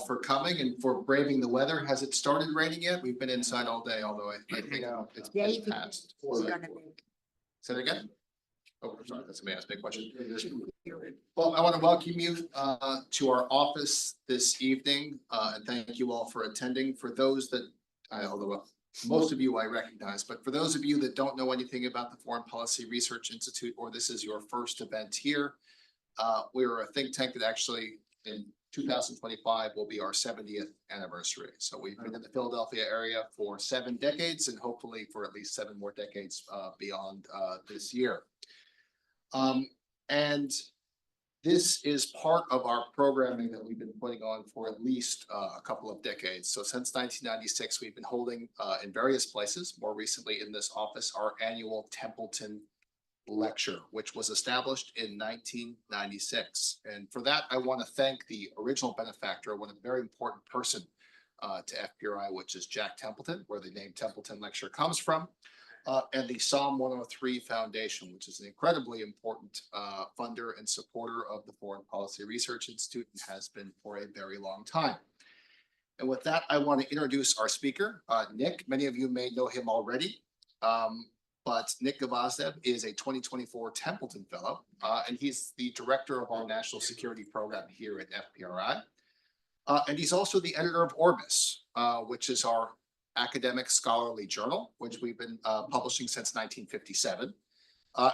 for coming and for braving the weather. Has it started raining yet? We've been inside all day, although I think it's passed. Say that again? Oh, sorry, that's a mass big question. Well, I want to welcome you to our office this evening, and thank you all for attending. For those that, although most of you I recognize, but for those of you that don't know anything about the Foreign Policy Research Institute, or this is your first event here, we're a think tank that actually in 2025 will be our 70th anniversary. So we've been in the Philadelphia area for 7 decades and hopefully for at least 7 more decades beyond this year. And this is part of our programming that we've been putting on for at least a couple of decades. So since 1996, we've been holding in various places, more recently in this office, our annual Templeton lecture, which was established in 1996. And for that, I want to thank the original benefactor, one very important person to FPRI, which is Jack Templeton, where the name Templeton Lecture comes from. And the Psalm 103 Foundation, which is an incredibly important funder and supporter of the Foreign Policy Research Institute and has been for a very long time. And with that, I want to introduce our speaker, Nick. Many of you may know him already, but Nick Gvosdev is a 2024 Templeton Fellow, and he's the director of our National Security Program here at FPRI. And he's also the editor of Orbis, which is our academic scholarly journal, which we've been publishing since 1957,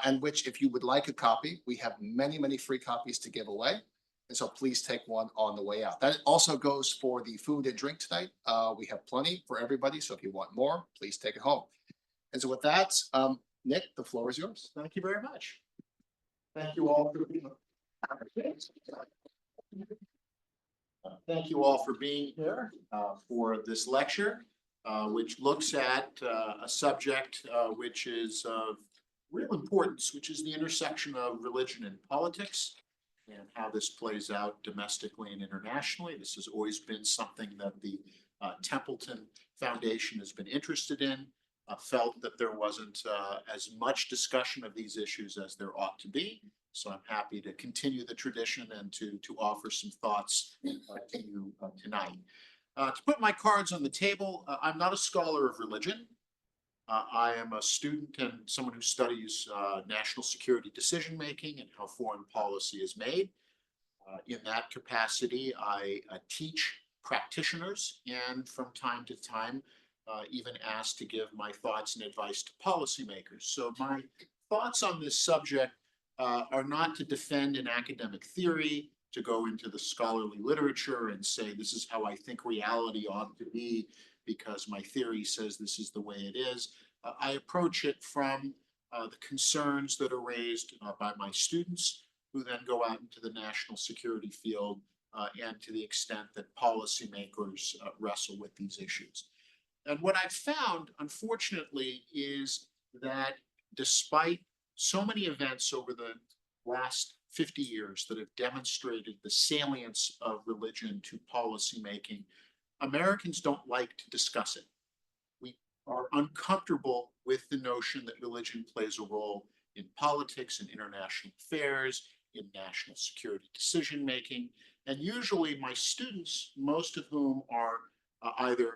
and which, if you would like a copy, we have many free copies to give away. And so please take one on the way out. That also goes for the food and drink tonight. We have plenty for everybody. So if you want more, please take it home. And so with that, Nick, the floor is yours. Thank you very much. Thank you all for being here for this lecture, which looks at a subject which is of real importance, which is the intersection of religion and politics and how this plays out domestically and internationally. This has always been something that the Templeton Foundation has been interested in. Felt that there wasn't as much discussion of these issues as there ought to be. So I'm happy to continue the tradition and to offer some thoughts to you tonight. To put my cards on the table, I'm not a scholar of religion. I am a student and someone who studies national security decision-making and how foreign policy is made. In that capacity, I teach practitioners and from time to time, even asked to give my thoughts and advice to policymakers. So my thoughts on this subject are not to defend an academic theory, to go into the scholarly literature and say, this is how I think reality ought to be because my theory says this is the way it is. I approach it from the concerns that are raised by my students, who then go out into the national security field and to the extent that policymakers wrestle with these issues. And what I've found, unfortunately, is that despite so many events over the last 50 years that have demonstrated the salience of religion to policymaking, Americans don't like to discuss it. We are uncomfortable with the notion that religion plays a role in politics and international affairs, in national security decision-making. And usually my students, most of whom are either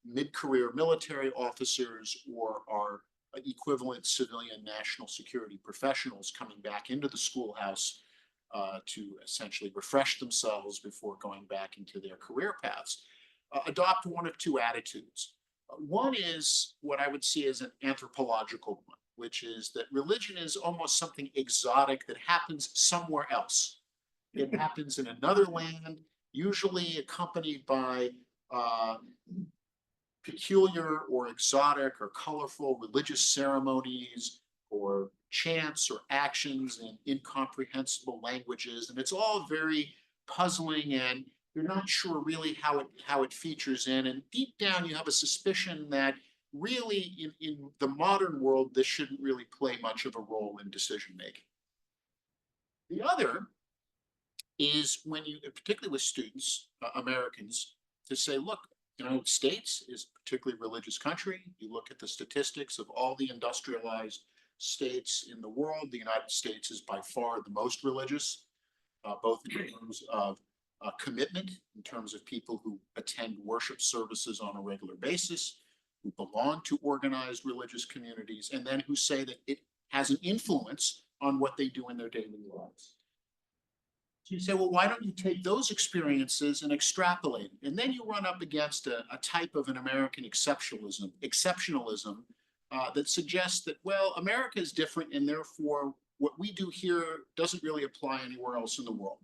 mid-career military officers or are equivalent civilian national security professionals coming back into the schoolhouse to essentially refresh themselves before going back into their career paths, adopt one of two attitudes. One is what I would see as an anthropological one, which is that religion is almost something exotic that happens somewhere else. It happens in another land, usually accompanied by peculiar or exotic or colorful religious ceremonies or chants or actions in incomprehensible languages. And it's all very puzzling and you're not sure really how it features in. And deep down, you have a suspicion that really in the modern world, this shouldn't really play much of a role in decision making. The other is when you, particularly with students, Americans, to say, look, the United States is a particularly religious country. You look at the statistics of all the industrialized states in the world, the United States is by far the most religious, both in terms of commitment in terms of people who attend worship services on a regular basis, who belong to organized religious communities, and then who say that it has an influence on what they do in their daily lives. So you say, well, why don't you take those experiences and extrapolate? And then you run up against a type of an American exceptionalism that suggests that, well, America is different and therefore what we do here doesn't really apply anywhere else in the world.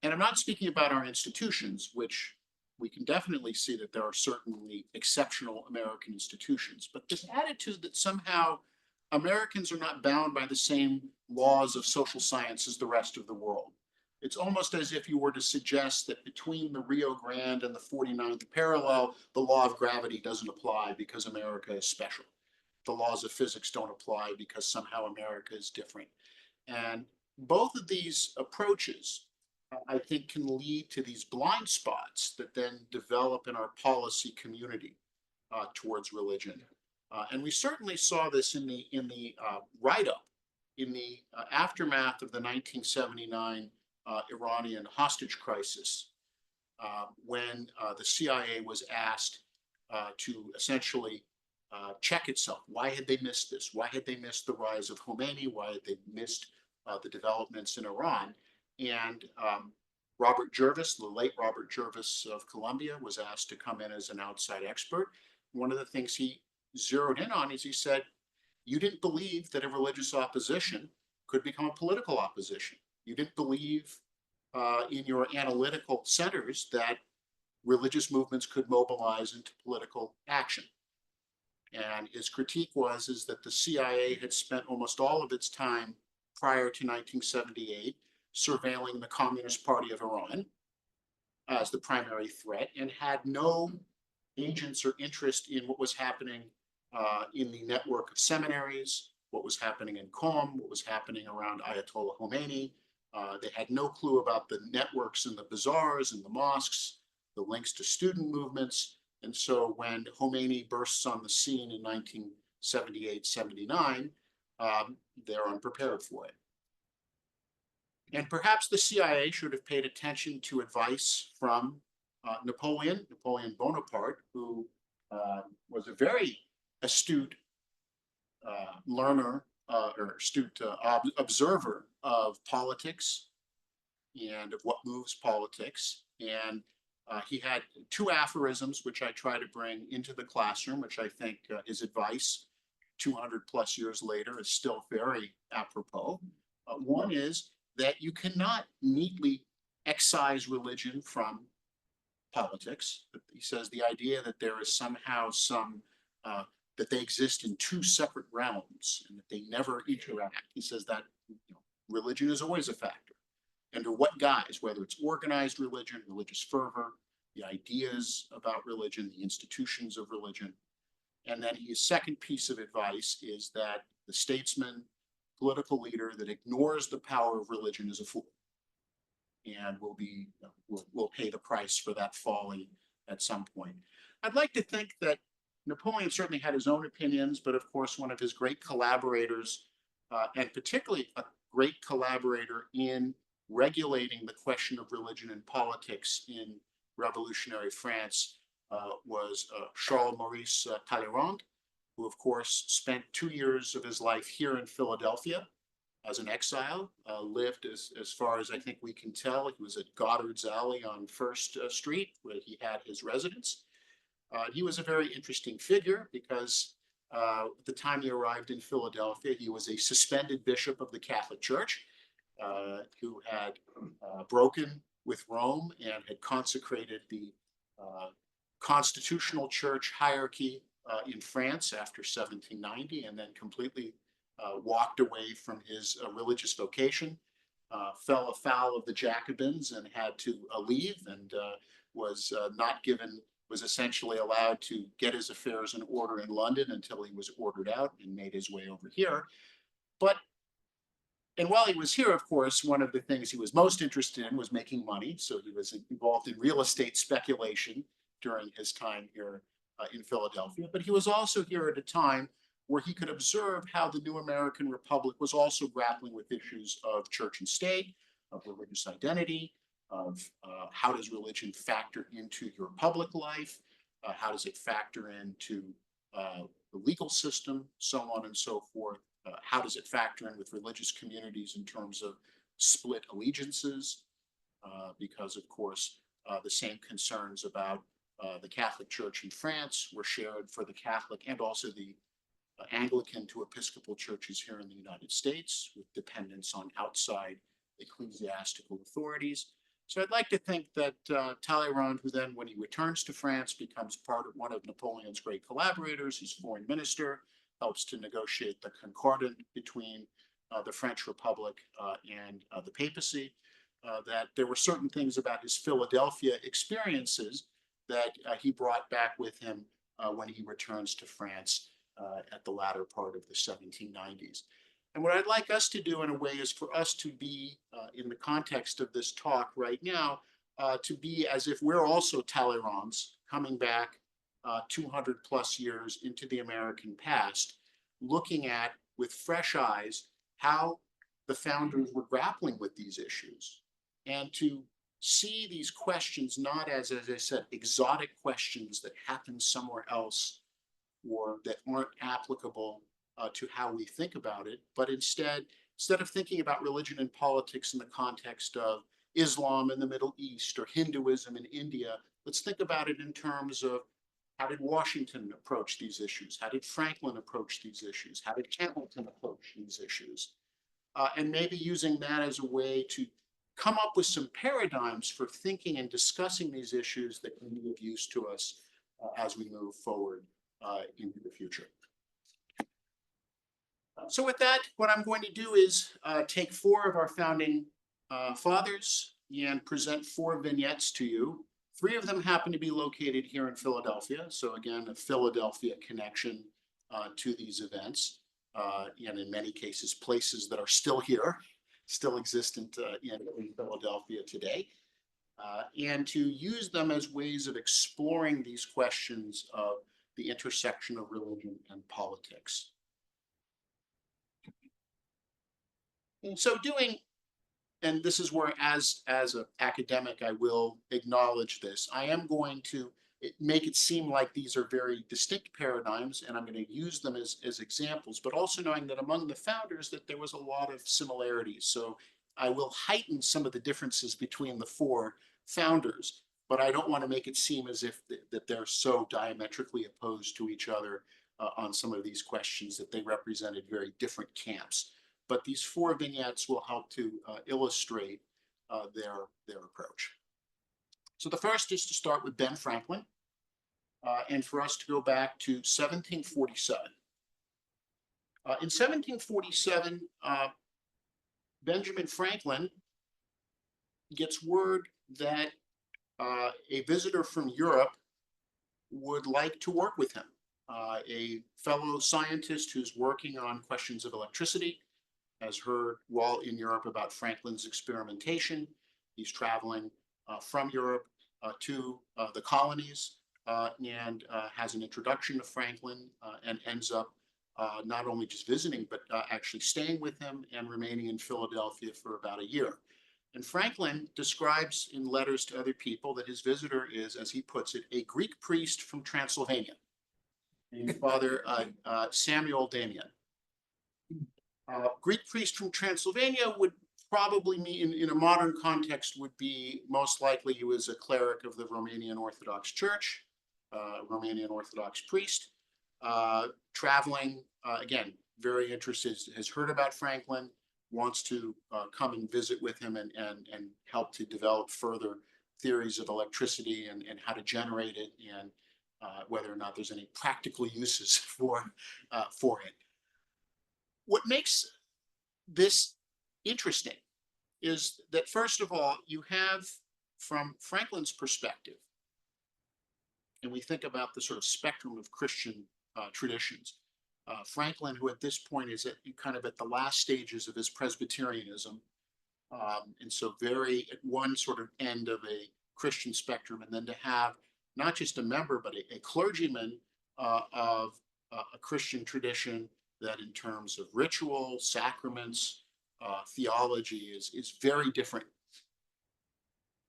And I'm not speaking about our institutions, which we can definitely see that there are certainly exceptional American institutions, but this attitude that somehow Americans are not bound by the same laws of social science as the rest of the world. It's almost as if you were to suggest that between the Rio Grande and the 49th parallel, the law of gravity doesn't apply because America is special. The laws of physics don't apply because somehow America is different. And both of these approaches, I think, can lead to these blind spots that then develop in our policy community towards religion. And we certainly saw this in the write-up, in the aftermath of the 1979 Iranian hostage crisis, when the CIA was asked to essentially check itself. Why had they missed this? Why had they missed the rise of Khomeini? Why had they missed the developments in Iran? And Robert Jervis, the late Robert Jervis of Columbia, was asked to come in as an outside expert. One of the things he zeroed in on is he said, you didn't believe that a religious opposition could become a political opposition. You didn't believe in your analytical centers that religious movements could mobilize into political action. And his critique is that the CIA had spent almost all of its time prior to 1978 surveilling the Communist Party of Iran as the primary threat and had no agents or interest in what was happening in the network of seminaries, what was happening in Qom, what was happening around Ayatollah Khomeini. They had no clue about the networks in the bazaars and the mosques, the links to student movements. And so when Khomeini bursts on the scene in 1978-79, they're unprepared for it. And perhaps the CIA should have paid attention to advice from Napoleon Bonaparte, who was a very astute learner or astute observer of politics and of what moves politics. And he had two aphorisms, which I try to bring into the classroom, which I think his advice 200 plus years later is still very apropos. One is that you cannot neatly excise religion from politics. He says the idea that there is somehow that they exist in two separate realms and that they never interact. He says that religion is always a factor. Under what guise, whether it's organized religion, religious fervor, the ideas about religion, the institutions of religion. And then his second piece of advice is that the statesman, political leader that ignores the power of religion is a fool and will pay the price for that folly at some point. I'd like to think that Napoleon certainly had his own opinions, but of course, one of his great collaborators, and particularly a great collaborator in regulating the question of religion and politics in revolutionary France, was Charles Maurice Talleyrand, who of course spent 2 years of his life here in Philadelphia as an exile, lived as far as I think we can tell. He was at Goddard's Alley on First Street, where he had his residence. He was a very interesting figure because at the time he arrived in Philadelphia, he was a suspended bishop of the Catholic Church who had broken with Rome and had consecrated the constitutional church hierarchy in France after 1790, and then completely walked away from his religious vocation, fell afoul of the Jacobins and had to leave, and was essentially allowed to get his affairs in order in London until he was ordered out and made his way over here. And while he was here, of course, one of the things he was most interested in was making money. So he was involved in real estate speculation during his time here in Philadelphia. But he was also here at a time where he could observe how the new American Republic was also grappling with issues of church and state, of religious identity, of how does religion factor into your public life, how does it factor into the legal system, so on and so forth. How does it factor in with religious communities in terms of split allegiances? Because, of course, the same concerns about the Catholic Church in France were shared for the Catholic and also the Anglican to Episcopal churches here in the United States, with dependence on outside ecclesiastical authorities. So I'd like to think that Talleyrand, who then, when he returns to France, becomes one of Napoleon's great collaborators, he's foreign minister, helps to negotiate the Concordat between the French Republic and the papacy, that there were certain things about his Philadelphia experiences that he brought back with him when he returns to France at the latter part of the 1790s. And what I'd like us to do in a way is for us to be, in the context of this talk right now, to be as if we're also Talleyrand's coming back 200 plus years into the American past, looking at with fresh eyes how the founders were grappling with these issues, and to see these questions not as I said, exotic questions that happen somewhere else or that aren't applicable to how we think about it, but instead of thinking about religion and politics in the context of Islam in the Middle East or Hinduism in India, let's think about it in terms of how did Washington approach these issues? How did Franklin approach these issues? How did Templeton approach these issues? And maybe using that as a way to come up with some paradigms for thinking and discussing these issues that can be of use to us as we move forward into the future. So with that, what I'm going to do is take 4 of our founding fathers and present 4 vignettes to you. 3 of them happen to be located here in Philadelphia. So again, a Philadelphia connection to these events. And in many cases, places that are still here, still existent in Philadelphia today. And to use them as ways of exploring these questions of the intersection of religion and politics. In so doing, and this is where as an academic, I will acknowledge this, I am going to make it seem like these are very distinct paradigms, and I'm going to use them as examples, but also knowing that among the founders that there was a lot of similarities. So I will heighten some of the differences between the 4 founders, but I don't want to make it seem as if that they're so diametrically opposed to each other on some of these questions, that they represented very different camps. But these 4 vignettes will help to illustrate their approach. So the first is to start with Ben Franklin, and for us to go back to 1747. In 1747, Benjamin Franklin gets word that a visitor from Europe would like to work with him, a fellow scientist who's working on questions of electricity, has heard while in Europe about Franklin's experimentation. He's traveling from Europe to the colonies and has an introduction to Franklin and ends up not only just visiting, but actually staying with him and remaining in Philadelphia for about a year. And Franklin describes in letters to other people that his visitor is, as he puts it, a Greek priest from Transylvania, named Father Samuel Damian. Greek priest from Transylvania would probably mean, in a modern context, would be most likely he was a cleric of the Romanian Orthodox Church, Romanian Orthodox priest, traveling, again, very interested, has heard about Franklin, wants to come and visit with him and help to develop further theories of electricity and how to generate it, and whether or not there's any practical uses for it. What makes this interesting is that, first of all, you have, from Franklin's perspective, and we think about the sort of spectrum of Christian traditions, Franklin, who at this point is kind of at the last stages of his Presbyterianism, and so very at one sort of end of a Christian spectrum, and then to have not just a member, but a clergyman of a Christian tradition that in terms of ritual, sacraments, theology is very different.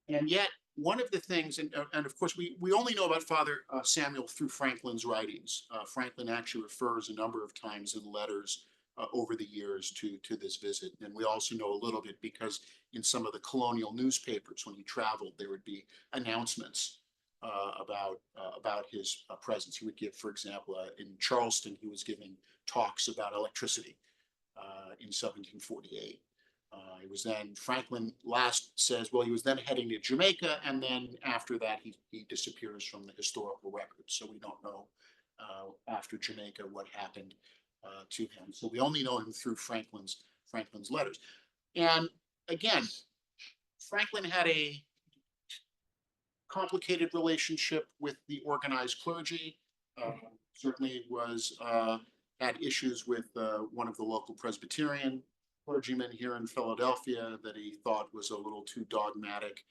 And yet, one of the things, and of course, we only know about Father Samuel through Franklin's writings. Franklin actually refers a number of times in letters over the years to this visit. And we also know a little bit because in some of the colonial newspapers, when he traveled, there would be announcements about his presence. He would give, for example, in Charleston, he was giving talks about electricity in 1748. It was then Franklin last says, well, he was then heading to Jamaica, and then after that, he disappears from the historical records. So we don't know after Jamaica what happened to him. So we only know him through Franklin's letters. And again, Franklin had a complicated relationship with the organized clergy. Certainly was had issues with one of the local Presbyterian clergymen here in Philadelphia that he thought was a little too dogmatic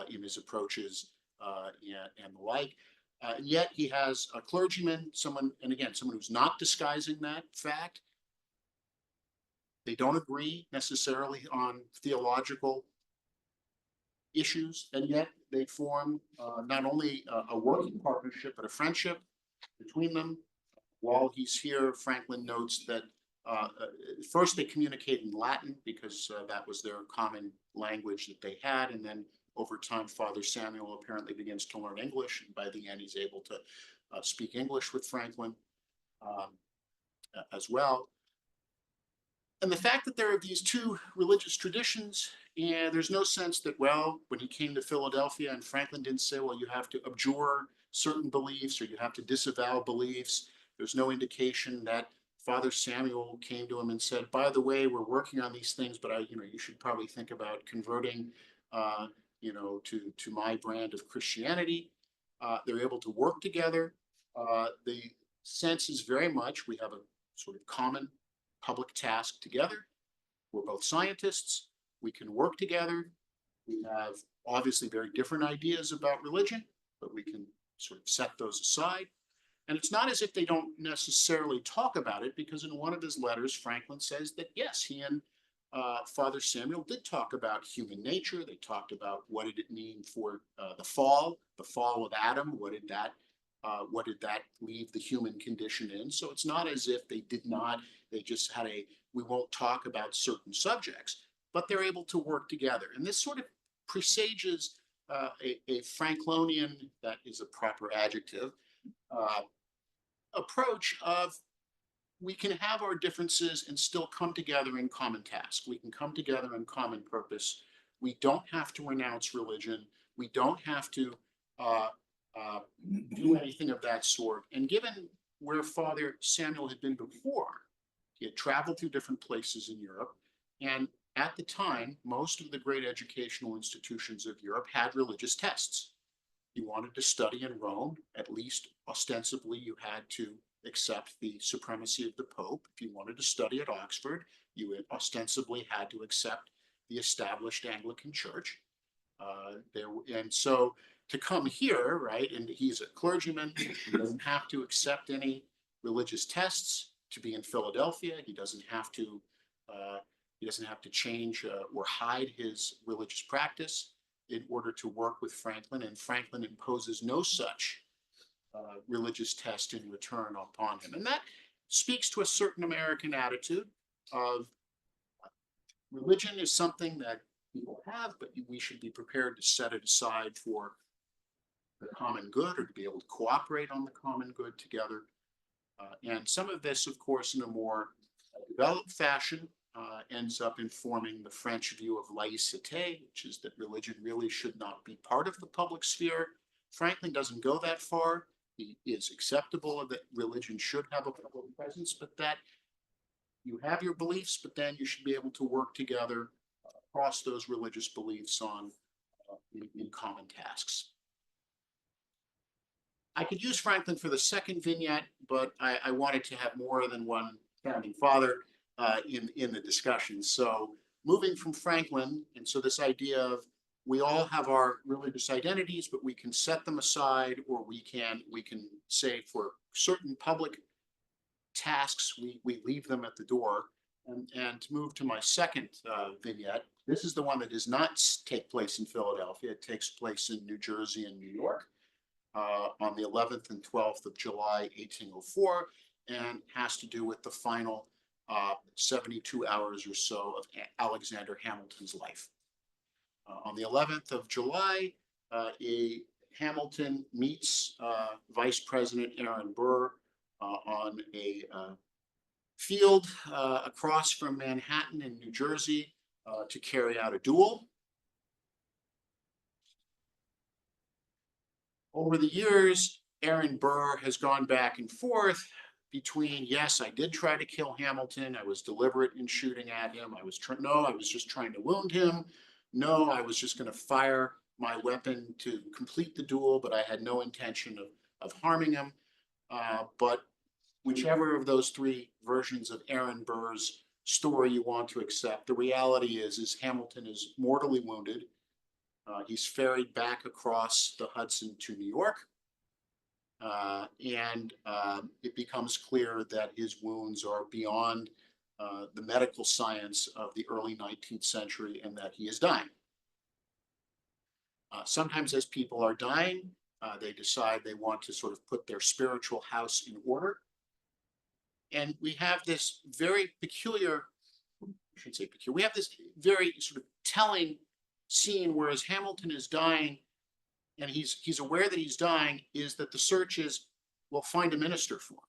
in his approaches and the like. And yet he has a clergyman, someone who's not disguising that fact. They don't agree necessarily on theological issues, and yet they form not only a working partnership, but a friendship between them. While he's here, Franklin notes that first they communicate in Latin because that was their common language that they had, and then over time, Father Samuel apparently begins to learn English, and by the end, he's able to speak English with Franklin as well. And the fact that there are these two religious traditions, and there's no sense that, well, when he came to Philadelphia and Franklin didn't say, well, you have to abjure certain beliefs or you have to disavow beliefs. There's no indication that Father Samuel came to him and said, by the way, we're working on these things, but you should probably think about converting, to my brand of Christianity. They're able to work together. The sense is very much we have a sort of common public task together. We're both scientists. We can work together. We have obviously very different ideas about religion, but we can sort of set those aside. And it's not as if they don't necessarily talk about it, because in one of his letters, Franklin says that, yes, he and Father Samuel did talk about human nature. They talked about what did it mean for the fall of Adam. What did that leave the human condition in? So it's not as if they did not, they just had we won't talk about certain subjects, but they're able to work together. And this sort of presages a Franklonian, that is a proper adjective, approach of we can have our differences and still come together in common task. We can come together in common purpose. We don't have to renounce religion. We don't have to do anything of that sort. And given where Father Samuel had been before, he had traveled through different places in Europe. And at the time, most of the great educational institutions of Europe had religious tests. You wanted to study in Rome, at least ostensibly, you had to accept the supremacy of the Pope. If you wanted to study at Oxford, you ostensibly had to accept the established Anglican Church. And so to come here, right, and he's a clergyman, he doesn't have to accept any religious tests to be in Philadelphia. He doesn't have to change or hide his religious practice in order to work with Franklin, and Franklin imposes no such religious test in return upon him. And that speaks to a certain American attitude of religion is something that people have, but we should be prepared to set it aside for the common good, or to be able to cooperate on the common good together. And some of this, of course, in a more developed fashion, ends up informing the French view of laïcité, which is that religion really should not be part of the public sphere. Franklin doesn't go that far. He is acceptable that religion should have a public presence, but that you have your beliefs, but then you should be able to work together across those religious beliefs on in common tasks. I could use Franklin for the second vignette, but I wanted to have more than one founding father in the discussion. So moving from Franklin, and so this idea of we all have our religious identities, but we can set them aside, or we can say for certain public tasks, we leave them at the door. And to move to my second vignette, this is the one that does not take place in Philadelphia. It takes place in New Jersey and New York on the 11th and 12th of July, 1804, and has to do with the final 72 hours or so of Alexander Hamilton's life. On the 11th of July, Hamilton meets Vice President Aaron Burr on a field across from Manhattan in New Jersey to carry out a duel. Over the years, Aaron Burr has gone back and forth between, yes, I did try to kill Hamilton. I was deliberate in shooting at him. I was just trying to wound him. No, I was just going to fire my weapon to complete the duel, but I had no intention of harming him. But whichever of those three versions of Aaron Burr's story you want to accept, the reality is Hamilton is mortally wounded. He's ferried back across the Hudson to New York. And it becomes clear that his wounds are beyond the medical science of the early 19th century and that he is dying. Sometimes as people are dying, they decide they want to sort of put their spiritual house in order. And we have this very peculiar, I shouldn't say peculiar, we have this very sort of telling scene where as Hamilton is dying, and he's aware that he's dying, is that the search is, well, find a minister for him.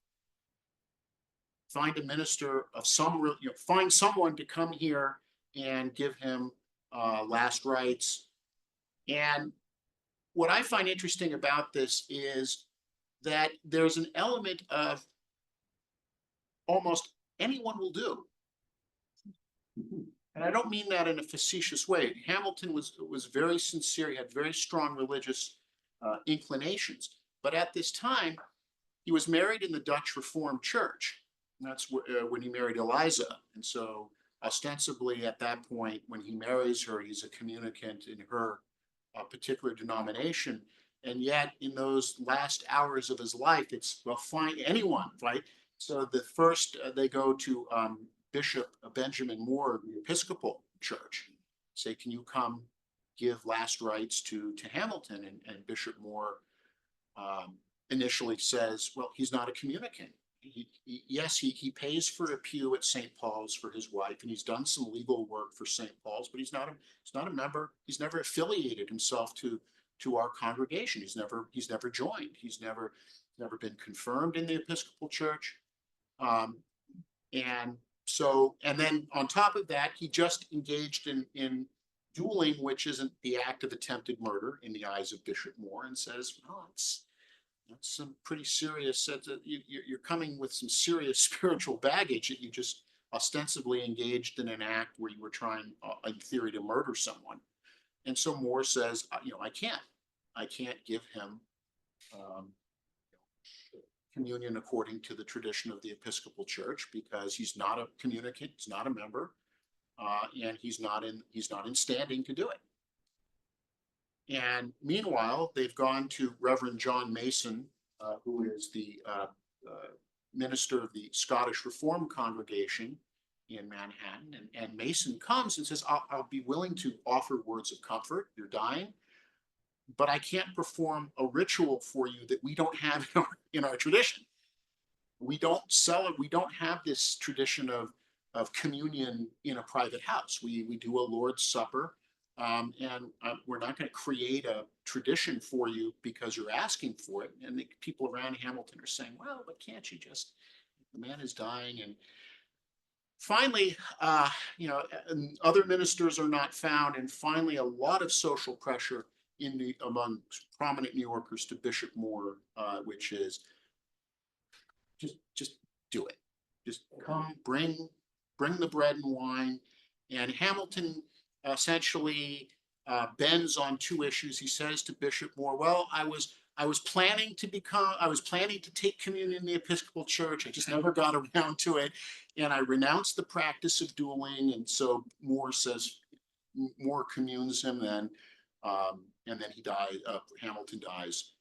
Find a minister of some, find someone to come here and give him last rites. And what I find interesting about this is that there's an element of almost anyone will do. And I don't mean that in a facetious way. Hamilton was very sincere. He had very strong religious inclinations. But at this time, he was married in the Dutch Reformed Church. And that's when he married Eliza. And so ostensibly at that point, when he marries her, he's a communicant in her particular denomination. And yet in those last hours of his life, it's, well, find anyone, right? So the first, they go to Bishop Benjamin Moore of the Episcopal Church, say, can you come give last rites to Hamilton? And Bishop Moore initially says, well, he's not a communicant. Yes, he pays for a pew at St. Paul's for his wife, and he's done some legal work for St. Paul's, but he's not a member. He's never affiliated himself to our congregation. He's never joined. He's never been confirmed in the Episcopal Church. And then on top of that, he just engaged in dueling, which isn't the act of attempted murder in the eyes of Bishop Moore, and says, well, that's some pretty serious, you're coming with some serious spiritual baggage that you just ostensibly engaged in an act where you were trying, in theory, to murder someone. And so Moore says, I can't give him communion according to the tradition of the Episcopal Church because he's not a communicant, he's not a member, and he's not in standing to do it. And meanwhile, they've gone to Reverend John Mason, who is the minister of the Scottish Reformed congregation in Manhattan. And Mason comes and says, I'll be willing to offer words of comfort. You're dying, but I can't perform a ritual for you that we don't have in our tradition. We don't sell it. We don't have this tradition of communion in a private house. We do a Lord's Supper. And we're not going to create a tradition for you because you're asking for it. And the people around Hamilton are saying, well, but can't you just, the man is dying. And finally, other ministers are not found. And finally, a lot of social pressure among prominent New Yorkers to Bishop Moore, which is just do it. Just come, bring the bread and wine. And Hamilton essentially bends on two issues. He says to Bishop Moore, well, I was planning to take communion in the Episcopal Church. I just never got around to it. And I renounced the practice of dueling. And so Moore communes him then. And then he dies, Hamilton dies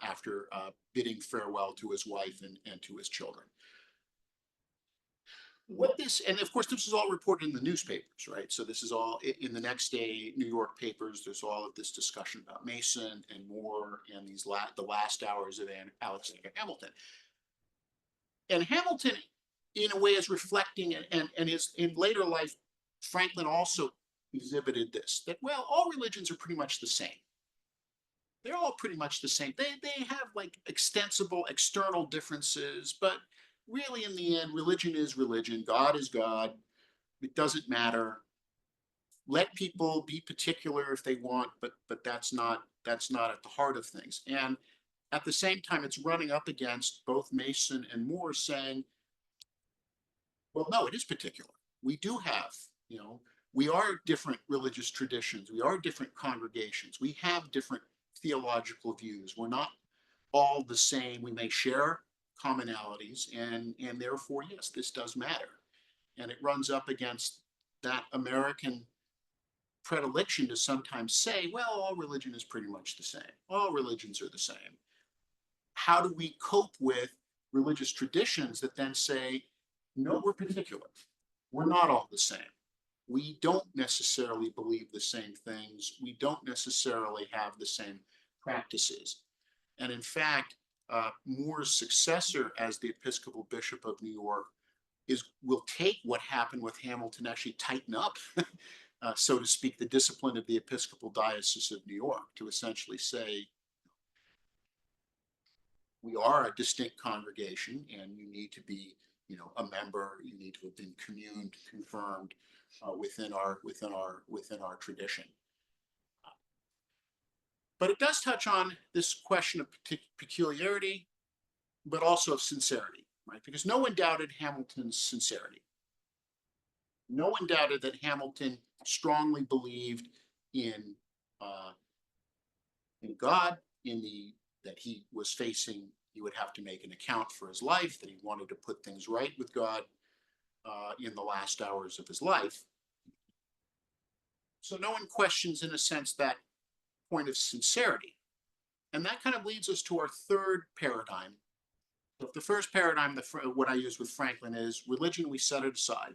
after bidding farewell to his wife and to his children. what this, and of course, this is all reported in the newspapers, right? So this is all in the next day New York papers. There's all of this discussion about Mason and Moore and the last hours of Alexander Hamilton. And Hamilton, in a way, is reflecting and is in later life. Franklin also exhibited this, that, well, all religions are pretty much the same. They're all pretty much the same. They have like extensible external differences, but really in the end, religion is religion. God is God. It doesn't matter. Let people be particular if they want, but that's not at the heart of things. And at the same time, it's running up against both Mason and Moore saying, well, no, it is particular. We do have, we are different religious traditions. We are different congregations. We have different theological views. We're not all the same. We may share commonalities, and therefore, yes, this does matter. And it runs up against that American predilection to sometimes say, well, all religion is pretty much the same. All religions are the same. How do we cope with religious traditions that then say, no, we're particular. We're not all the same. We don't necessarily believe the same things. We don't necessarily have the same practices. And in fact, Moore's successor as the Episcopal Bishop of New York will take what happened with Hamilton, actually tighten up, so to speak, the discipline of the Episcopal Diocese of New York, to essentially say, we are a distinct congregation, and you need to be, a member. You need to have been communed, confirmed within our tradition. But it does touch on this question of peculiarity, but also of sincerity, right? Because no one doubted Hamilton's sincerity. No one doubted that Hamilton strongly believed in God, that he was facing, he would have to make an account for his life, that he wanted to put things right with God in the last hours of his life. So no one questions, in a sense, that point of sincerity. And that kind of leads us to our third paradigm. So the first paradigm, what I use with Franklin, is religion, we set it aside.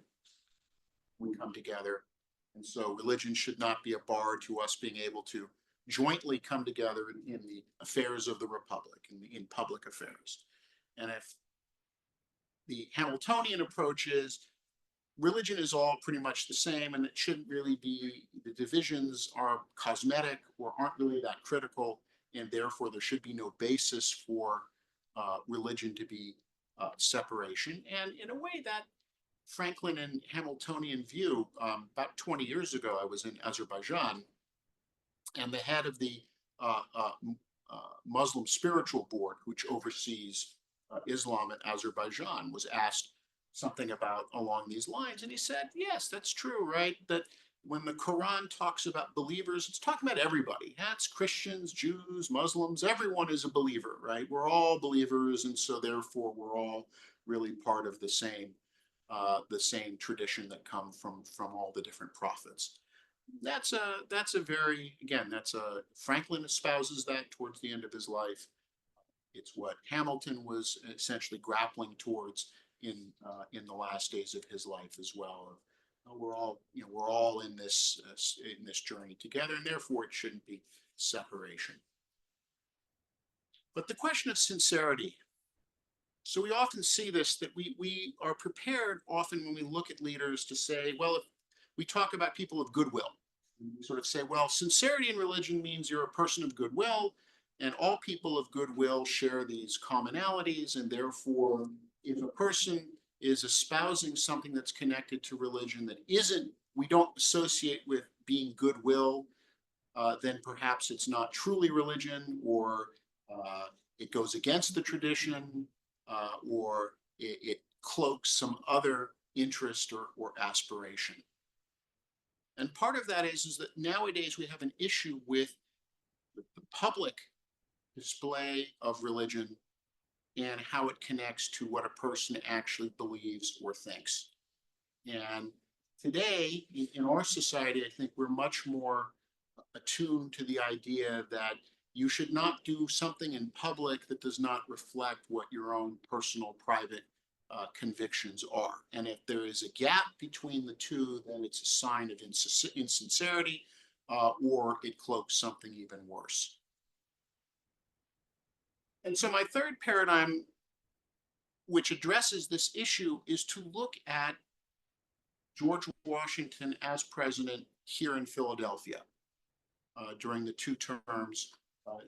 We come together. And so religion should not be a bar to us being able to jointly come together in the affairs of the Republic, in public affairs. And if the Hamiltonian approach is religion is all pretty much the same, and it shouldn't really be, the divisions are cosmetic or aren't really that critical, and therefore there should be no basis for religion to be separation. And in a way, that Franklin and Hamiltonian view, about 20 years ago, I was in Azerbaijan, and the head of the Muslim Spiritual Board, which oversees Islam in Azerbaijan, was asked something along these lines. And he said, yes, that's true, right? That when the Quran talks about believers, it's talking about everybody. That's Christians, Jews, Muslims, everyone is a believer, right? We're all believers. And so therefore we're all really part of the same tradition that come from all the different prophets. Franklin espouses that towards the end of his life. It's what Hamilton was essentially grappling towards in the last days of his life as well. We're all in this journey together, and therefore it shouldn't be separation. But the question of sincerity. So we often see this, that we are prepared often when we look at leaders to say, well, if we talk about people of goodwill, we sort of say, well, sincerity in religion means you're a person of goodwill, and all people of goodwill share these commonalities, and therefore if a person is espousing something that's connected to religion that we don't associate with being goodwill, then perhaps it's not truly religion, or it goes against the tradition, or it cloaks some other interest or aspiration. And part of that is that nowadays we have an issue with the public display of religion and how it connects to what a person actually believes or thinks. And today, in our society, I think we're much more attuned to the idea that you should not do something in public that does not reflect what your own personal, private convictions are. And if there is a gap between the two, then it's a sign of insincerity, or it cloaks something even worse. And so my third paradigm, which addresses this issue, is to look at George Washington as president here in Philadelphia during the two terms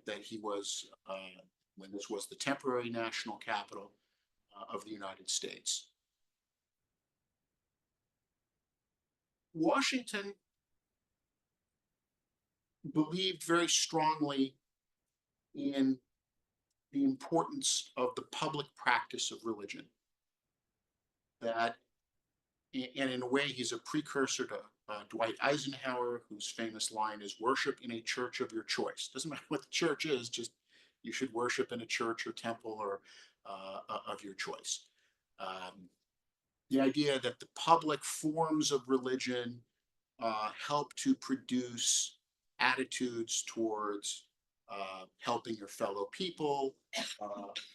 that he was, when this was the temporary national capital of the United States. Washington believed very strongly in the importance of the public practice of religion. That, and in a way, he's a precursor to Dwight Eisenhower, whose famous line is, "Worship in a church of your choice." Doesn't matter what the church is, just you should worship in a church or temple or of your choice. The idea that the public forms of religion help to produce attitudes towards helping your fellow people,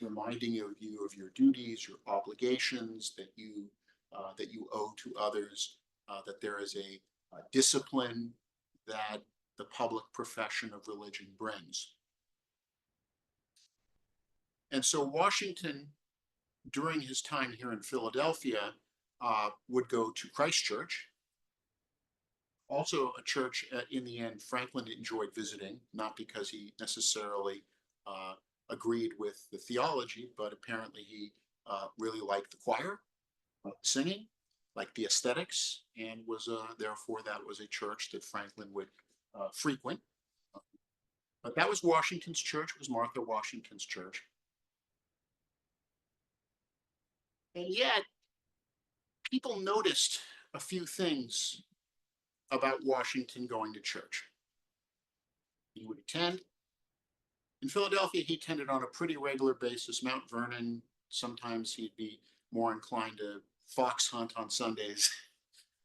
reminding you of your duties, your obligations that you owe to others, that there is a discipline that the public profession of religion brings. And so Washington, during his time here in Philadelphia, would go to Christ Church, also a church in the end Franklin enjoyed visiting, not because he necessarily agreed with the theology, but apparently he really liked the choir, singing, liked the aesthetics, and was therefore that was a church that Franklin would frequent. But that was Washington's church, was Martha Washington's church. And yet, people noticed a few things about Washington going to church. He would attend. In Philadelphia, he attended on a pretty regular basis. Mount Vernon, sometimes he'd be more inclined to fox hunt on Sundays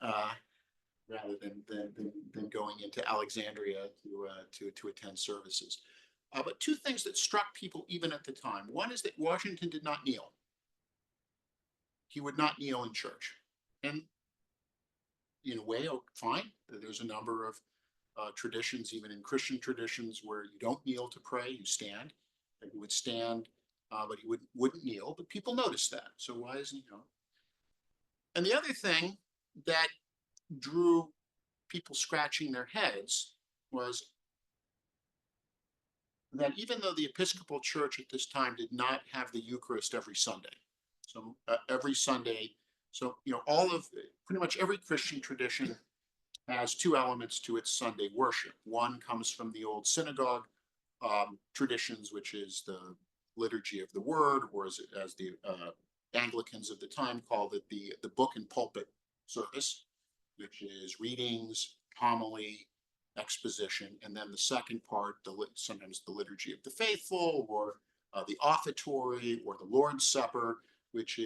rather than going into Alexandria to attend services. But two things that struck people even at the time. One is that Washington did not kneel. He would not kneel in church. And in a way, fine. There's a number of traditions, even in Christian traditions, where you don't kneel to pray, you stand. And he would stand, but he wouldn't kneel. But people noticed that. So why isn't he? And the other thing that drew people scratching their heads was that even though the Episcopal Church at this time did not have the Eucharist every Sunday, so every Sunday, so all of pretty much every Christian tradition has two elements to its Sunday worship. One comes from the old synagogue traditions, which is the liturgy of the word, or as the Anglicans of the time called it, the book and pulpit service, which is readings, homily, exposition, and then the second part, sometimes the liturgy of the faithful, or the offertory, or the Lord's Supper, which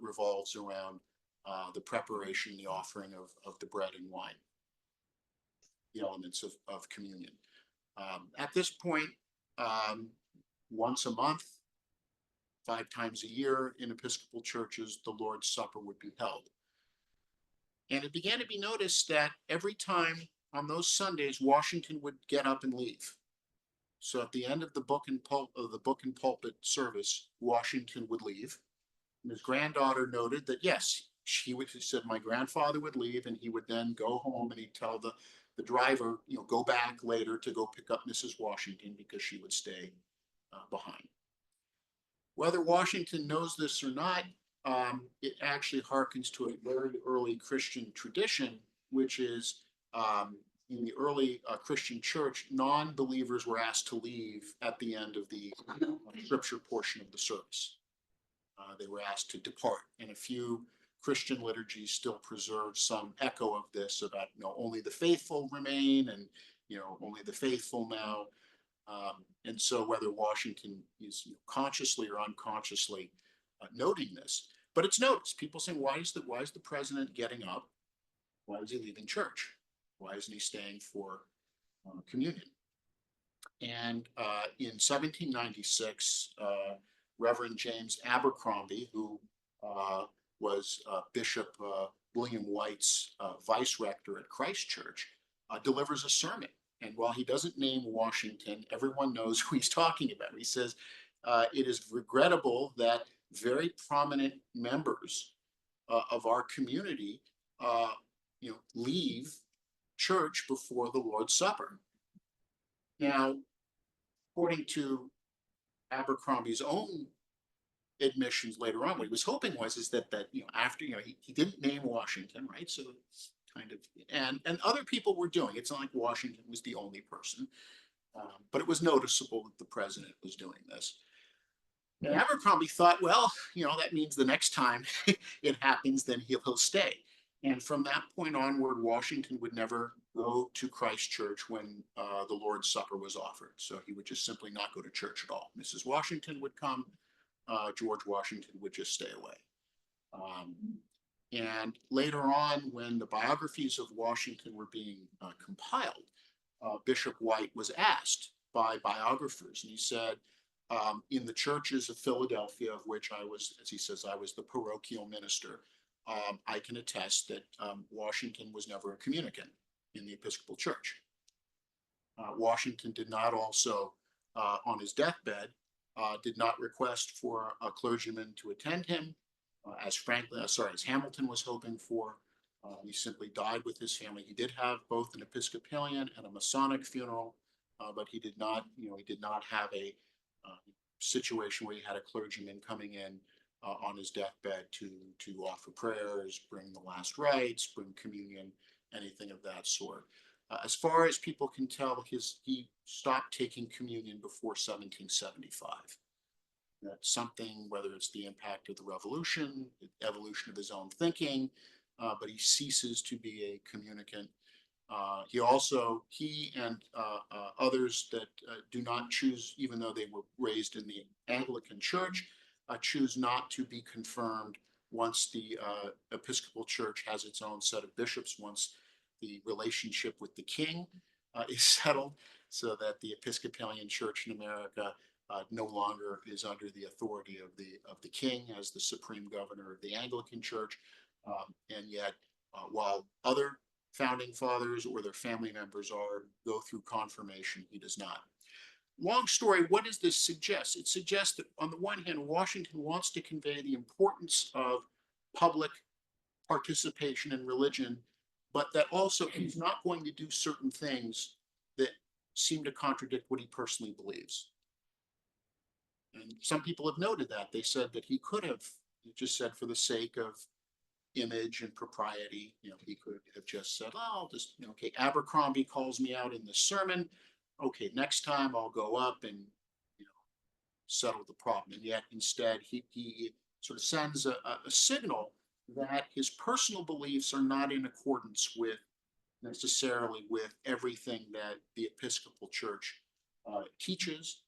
revolves around the preparation, the offering of the bread and wine, the elements of communion. At this point, once a month, 5 times a year in Episcopal churches, the Lord's Supper would be held. And it began to be noticed that every time on those Sundays, Washington would get up and leave. So at the end of the book and pulpit service, Washington would leave. And his granddaughter noted that, yes, he said, my grandfather would leave, and he would then go home and he'd tell the driver, go back later to go pick up Mrs. Washington because she would stay behind. Whether Washington knows this or not, it actually harkens to a very early Christian tradition, which is in the early Christian church, non-believers were asked to leave at the end of the scripture portion of the service. They were asked to depart, and a few Christian liturgies still preserve some echo of this about, only the faithful remain, and only the faithful now. And so whether Washington is consciously or unconsciously noting this, but it's noticed. People saying, why is the president getting up? Why is he leaving church? Why isn't he staying for communion? And in 1796, Reverend James Abercrombie, who was Bishop William White's vice rector at Christ Church, delivers a sermon. And while he doesn't name Washington, everyone knows who he's talking about. He says, it is regrettable that very prominent members of our community, leave church before the Lord's Supper. Now, according to Abercrombie's own admissions later on, what he was hoping was is that after he didn't name Washington, right? So it's kind of and other people were doing it. It's not like Washington was the only person, but it was noticeable that the president was doing this. And Abercrombie thought, well, that means the next time it happens, then he'll stay. And from that point onward, Washington would never go to Christ Church when the Lord's Supper was offered. So he would just simply not go to church at all. Mrs. Washington would come. George Washington would just stay away. And later on, when the biographies of Washington were being compiled, Bishop White was asked by biographers, and he said, in the churches of Philadelphia, of which I was, as he says, I was the parochial minister, I can attest that Washington was never a communicant in the Episcopal Church. Washington did not also, on his deathbed, did not request for a clergyman to attend him, as Hamilton was hoping for. He simply died with his family. He did have both an Episcopalian and a Masonic funeral, but he did not have a situation where he had a clergyman coming in on his deathbed to offer prayers, bring the last rites, bring communion, anything of that sort. As far as people can tell, he stopped taking communion before 1775. That's something, whether it's the impact of the revolution, the evolution of his own thinking, but he ceases to be a communicant. He and others that do not choose, even though they were raised in the Anglican Church, choose not to be confirmed once the Episcopal Church has its own set of bishops, once the relationship with the king is settled, so that the Episcopalian Church in America no longer is under the authority of the king as the supreme governor of the Anglican Church. And yet, while other founding fathers or their family members go through confirmation, he does not. Long story, what does this suggest? It suggests that on the one hand, Washington wants to convey the importance of public participation in religion, but that also he's not going to do certain things that seem to contradict what he personally believes. And some people have noted that. They said that he could have just said, for the sake of image and propriety, he could have just said, oh, I'll just, okay, Abercrombie calls me out in this sermon. Okay, next time I'll go up and, settle the problem. And yet instead he sort of sends a signal that his personal beliefs are not in accordance necessarily with everything that the Episcopal Church teaches.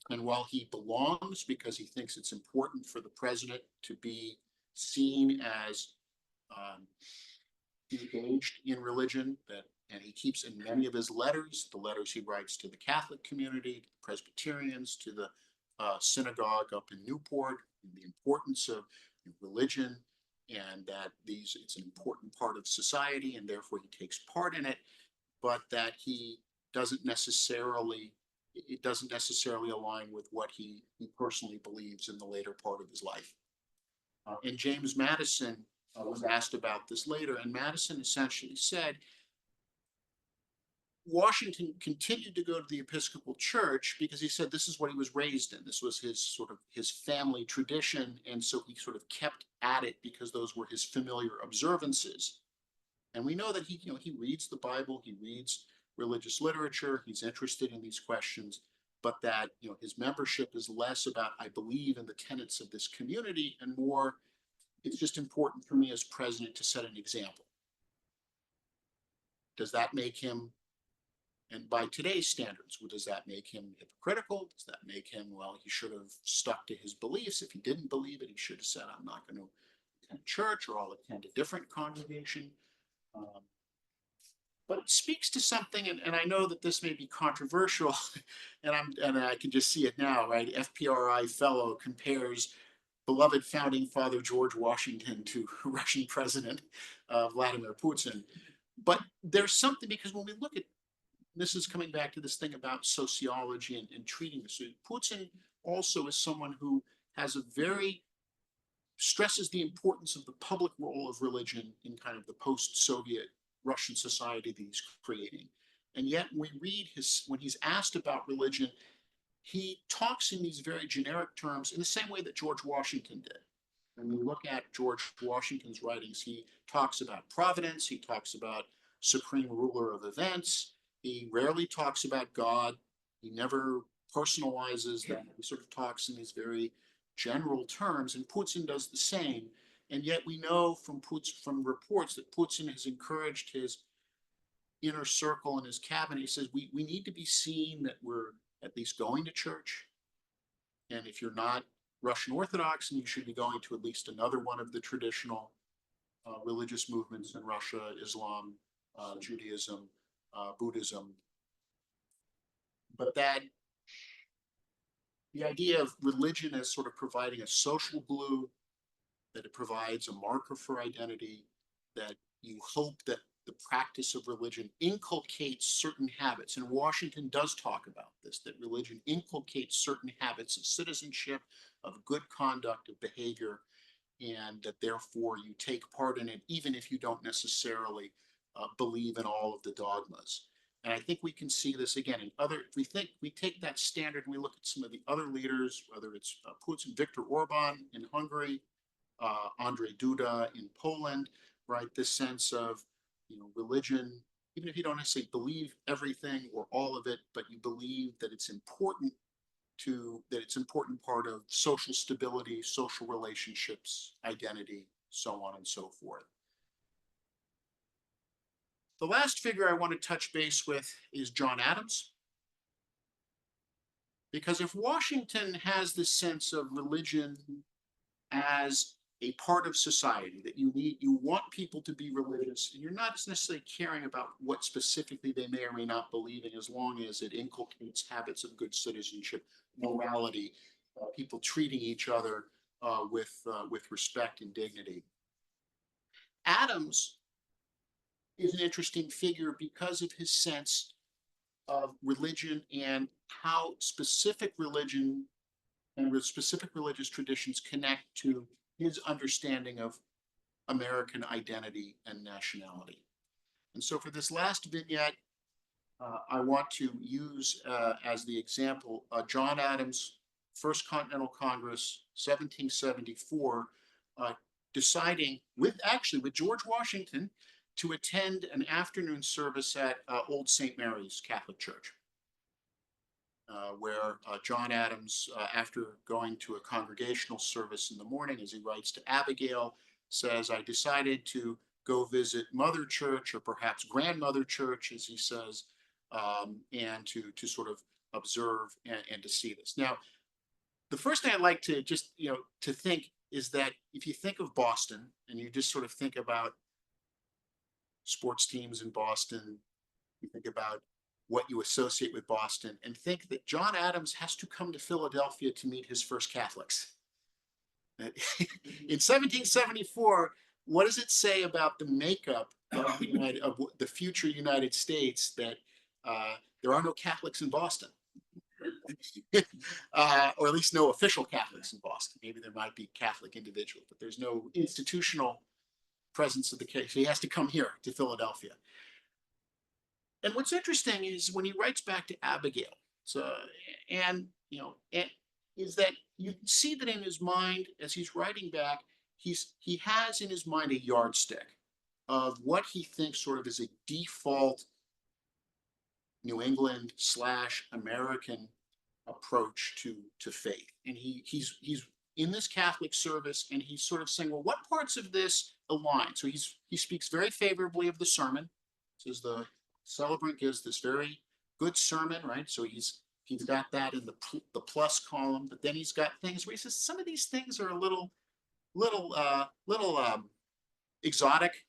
And while he belongs, because he thinks it's important for the president to be seen as engaged in religion, and he keeps in many of his letters, the letters he writes to the Catholic community, to the Presbyterians, to the synagogue up in Newport, the importance of religion, and that it's an important part of society, and therefore he takes part in it, but that it doesn't necessarily align with what he personally believes in the later part of his life. And James Madison was asked about this later, and Madison essentially said, Washington continued to go to the Episcopal Church because he said this is what he was raised in. This was his family tradition, and so he sort of kept at it because those were his familiar observances. And we know that he reads the Bible, he reads religious literature, he's interested in these questions, but that his membership is less about, I believe in the tenets of this community, and more, it's just important for me as president to set an example. Does that make him, and by today's standards, does that make him hypocritical? Does that make him, well, he should have stuck to his beliefs? If he didn't believe it, he should have said, I'm not going to attend church, or I'll attend a different congregation. But it speaks to something, and I know that this may be controversial, and I can just see it now, right? FPRI fellow compares beloved founding father George Washington to Russian President Vladimir Putin. But there's something, because when we look at, this is coming back to this thing about sociology and treating this. So Putin also is someone who has a very, stresses the importance of the public role of religion in kind of the post-Soviet Russian society that he's creating. And yet when we read when he's asked about religion, he talks in these very generic terms in the same way that George Washington did. When we look at George Washington's writings, he talks about providence, he talks about supreme ruler of events, he rarely talks about God, he never personalizes that, he sort of talks in these very general terms, and Putin does the same. And yet we know from reports that Putin has encouraged his inner circle and his cabinet. He says, we need to be seen that we're at least going to church. And if you're not Russian Orthodox, then you should be going to at least another one of the traditional religious movements in Russia: Islam, Judaism, Buddhism. But that the idea of religion as sort of providing a social glue, that it provides a marker for identity, that you hope that the practice of religion inculcates certain habits. And Washington does talk about this, that religion inculcates certain habits of citizenship, of good conduct, of behavior, and that therefore you take part in it, even if you don't necessarily believe in all of the dogmas. And I think we can see this again in other, if we take that standard and we look at some of the other leaders, whether it's Putin, Viktor Orban in Hungary, Andrzej Duda in Poland, right? This sense of, religion, even if you don't necessarily believe everything or all of it, but you believe that it's important part of social stability, social relationships, identity, so on and so forth. The last figure I want to touch base with is John Adams. Because if Washington has this sense of religion as a part of society, that you want people to be religious, and you're not necessarily caring about what specifically they may or may not believe in, as long as it inculcates habits of good citizenship, morality, people treating each other with respect and dignity. Adams is an interesting figure because of his sense of religion and how specific religion and specific religious traditions connect to his understanding of American identity and nationality. And so for this last vignette, I want to use as the example John Adams' First Continental Congress, 1774, deciding with George Washington to attend an afternoon service at Old St. Mary's Catholic Church, where John Adams, after going to a congregational service in the morning, as he writes to Abigail, says, I decided to go visit Mother Church, or perhaps Grandmother Church, as he says, and to sort of observe and to see this. Now, the first thing I'd like to just, to think is that if you think of Boston and you just sort of think about sports teams in Boston, you think about what you associate with Boston, and think that John Adams has to come to Philadelphia to meet his first Catholics. In 1774, what does it say about the makeup of the future United States that there are no Catholics in Boston? Or at least no official Catholics in Boston. Maybe there might be Catholic individuals, but there's no institutional presence of the case. So he has to come here to Philadelphia. And what's interesting is when he writes back to Abigail, is that you can see that in his mind, as he's writing back, he has in his mind a yardstick of what he thinks sort of is a default New England / American approach to faith. And he's in this Catholic service, and he's sort of saying, well, what parts of this align? So he speaks very favorably of the sermon. Says the celebrant gives this very good sermon, right? So he's got that in the plus column, but then he's got things where he says some of these things are a little exotic,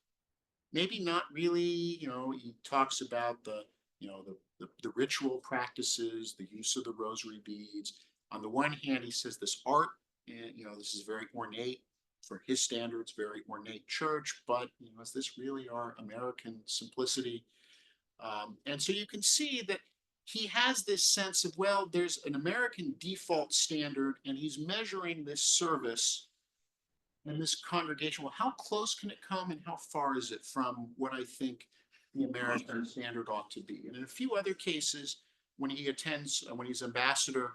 maybe not really. He talks about the ritual practices, the use of the rosary beads. On the one hand, he says this art And, this is very ornate for his standards, very ornate church, but, is this really our American simplicity? And so you can see that he has this sense of, well, there's an American default standard, and he's measuring this service and this congregation. Well, how close can it come, and how far is it from what I think the American standard ought to be? And in a few other cases, when he's ambassador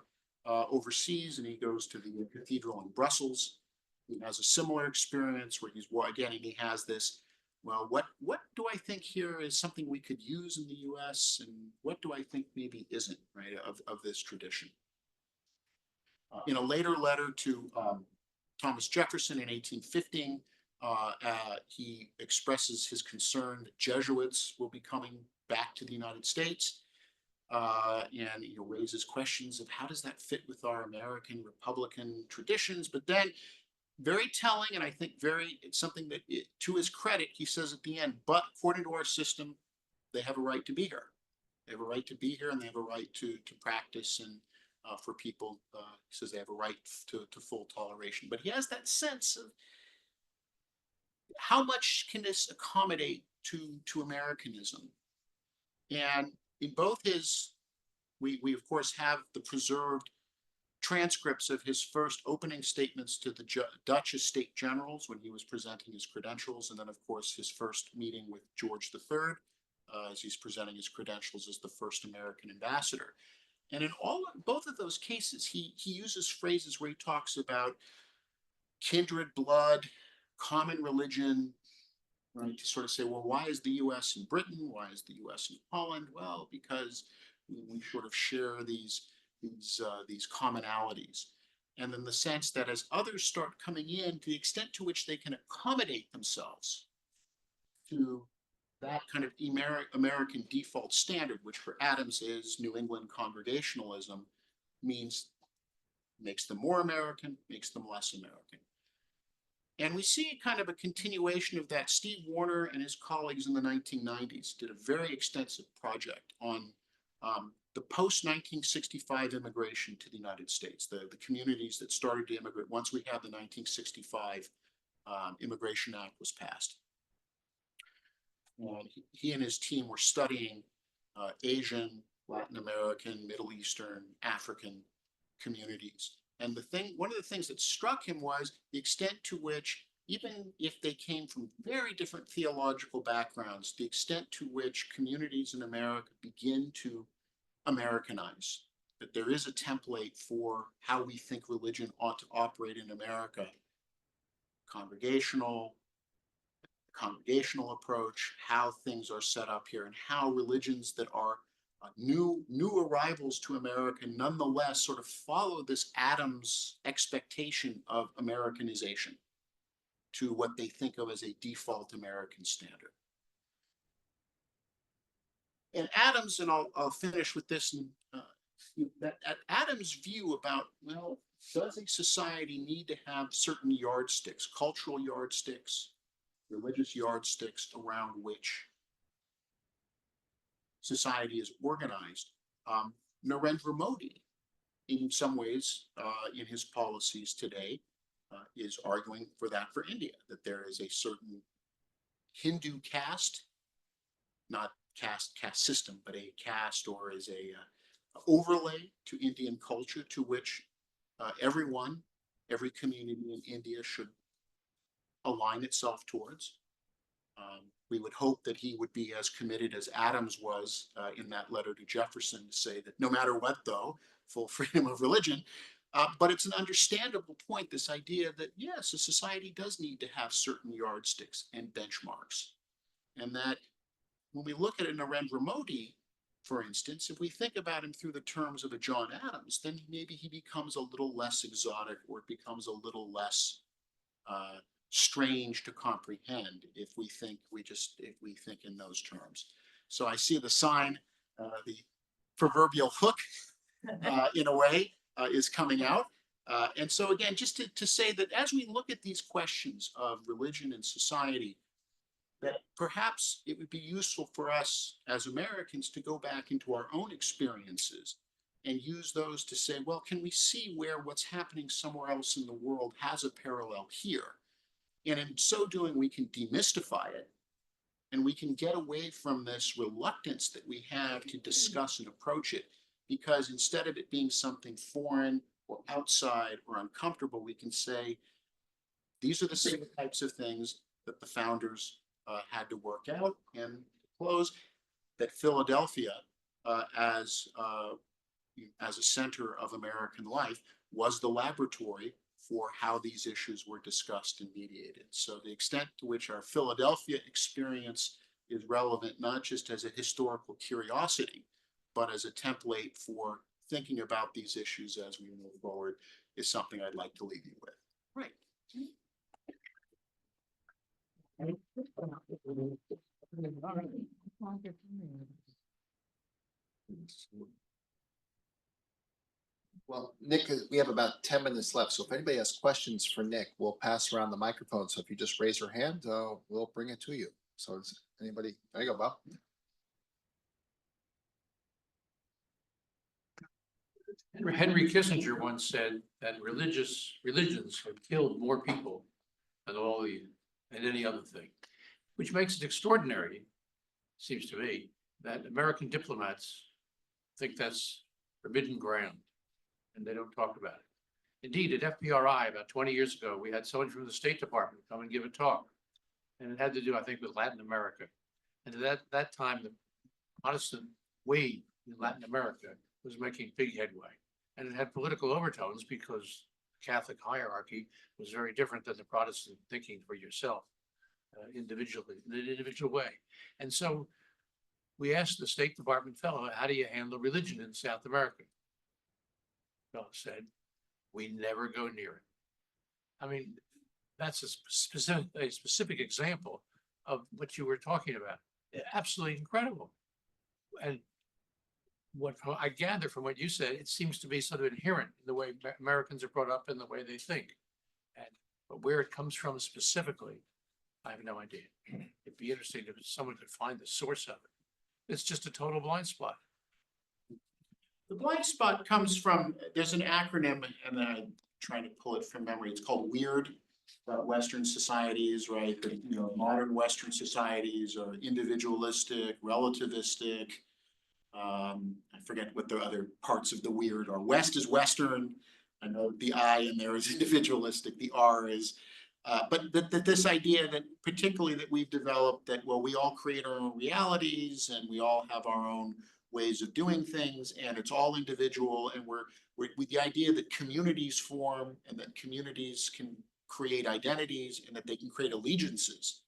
overseas, and he goes to the cathedral in Brussels, he has a similar experience where he has this, well, what do I think here is something we could use in the US, and what do I think maybe isn't, right, of this tradition? In a later letter to Thomas Jefferson in 1815, he expresses his concern that Jesuits will be coming back to the United States, and raises questions of how does that fit with our American Republican traditions. But then, very telling, and I think it's something that, to his credit, he says at the end, but according to our system, they have a right to be here. They have a right to be here, and they have a right to practice, and for people, he says they have a right to full toleration. But he has that sense of how much can this accommodate to Americanism. And in both we of course have the preserved transcripts of his first opening statements to the Dutch Estate Generals when he was presenting his credentials, and then of course his first meeting with George III as he's presenting his credentials as the first American ambassador. And in both of those cases, he uses phrases where he talks about kindred blood, common religion, right? To sort of say, well, why is the U.S. and Britain? Why is the U.S. and Holland? Well, because we sort of share these commonalities. And then the sense that as others start coming in, to the extent to which they can accommodate themselves to that kind of American default standard, which for Adams is New England Congregationalism, makes them more American, makes them less American. And we see kind of a continuation of that. Steve Warner and his colleagues in the 1990s did a very extensive project on the post-1965 immigration to the United States, the communities that started to immigrate once we had the 1965 Immigration Act was passed. And he and his team were studying Asian, Latin American, Middle Eastern, African communities. And one of the things that struck him was the extent to which, even if they came from very different theological backgrounds, the extent to which communities in America begin to Americanize, that there is a template for how we think religion ought to operate in America. Congregational approach, how things are set up here, and how religions that are new arrivals to America nonetheless sort of follow this Adams expectation of Americanization to what they think of as a default American standard. And Adams, and I'll finish with this, that Adams' view about, well, does a society need to have certain yardsticks, cultural yardsticks, religious yardsticks around which society is organized? Narendra Modi, in some ways, in his policies today, is arguing for that for India, that there is a certain Hindu caste, not caste system, but a caste, or as a overlay to Indian culture, to which every community in India should align itself towards. We would hope that he would be as committed as Adams was in that letter to Jefferson, to say that no matter what, though, full freedom of religion. But it's an understandable point, this idea that, yes, a society does need to have certain yardsticks and benchmarks. And that when we look at a Narendra Modi, for instance, if we think about him through the terms of a John Adams, then maybe he becomes a little less exotic, or it becomes a little less strange to comprehend if we think in those terms. So I see the sign, the proverbial hook, in a way, is coming out. And so again, just to say that as we look at these questions of religion and society, that perhaps it would be useful for us as Americans to go back into our own experiences and use those to say, well, can we see where what's happening somewhere else in the world has a parallel here? And in so doing, we can demystify it, and we can get away from this reluctance that we have to discuss and approach it. Because instead of it being something foreign or outside or uncomfortable, we can say, these are the same types of things that the founders had to work out. And close, that Philadelphia, as a center of American life, was the laboratory for how these issues were discussed and mediated. So the extent to which our Philadelphia experience is relevant, not just as a historical curiosity, but as a template for thinking about these issues as we move forward, is something I'd like to leave you with. Right. Well, Nick, we have about 10 minutes left, so if anybody has questions for Nick, we'll pass around the microphone. So if you just raise your hand, we'll bring it to you. So is anybody, there you go, Bob. Henry Kissinger once said that religions have killed more people than any other thing, which makes it extraordinary, seems to me, that American diplomats think that's forbidden ground and they don't talk about it. Indeed, at FPRI about 20 years ago, we had someone from the State Department come and give a talk, and it had to do, I think, with Latin America. And at that time, the Protestant wave in Latin America was making big headway. And it had political overtones because the Catholic hierarchy was very different than the Protestant thinking for yourself individually, in an individual way. And so we asked the State Department fellow, how do you handle religion in South America? The fellow said, we never go near it. I mean, that's a specific example of what you were talking about. Absolutely incredible. And what I gather from what you said, it seems to be sort of inherent in the way Americans are brought up and the way they think. But where it comes from specifically, I have no idea. It'd be interesting if someone could find the source of it. It's just a total blind spot. The blind spot comes from, there's an acronym, and I'm trying to pull it from memory. It's called WEIRD. Western societies, right? The, modern Western societies are individualistic, relativistic. I forget what the other parts of the WEIRD are. West is Western. I know the I in there is individualistic. The R is, but this idea that particularly that we've developed that, well, we all create our own realities and we all have our own ways of doing things, and it's all individual, and we're with the idea that communities form and that communities can create identities and that they can create allegiances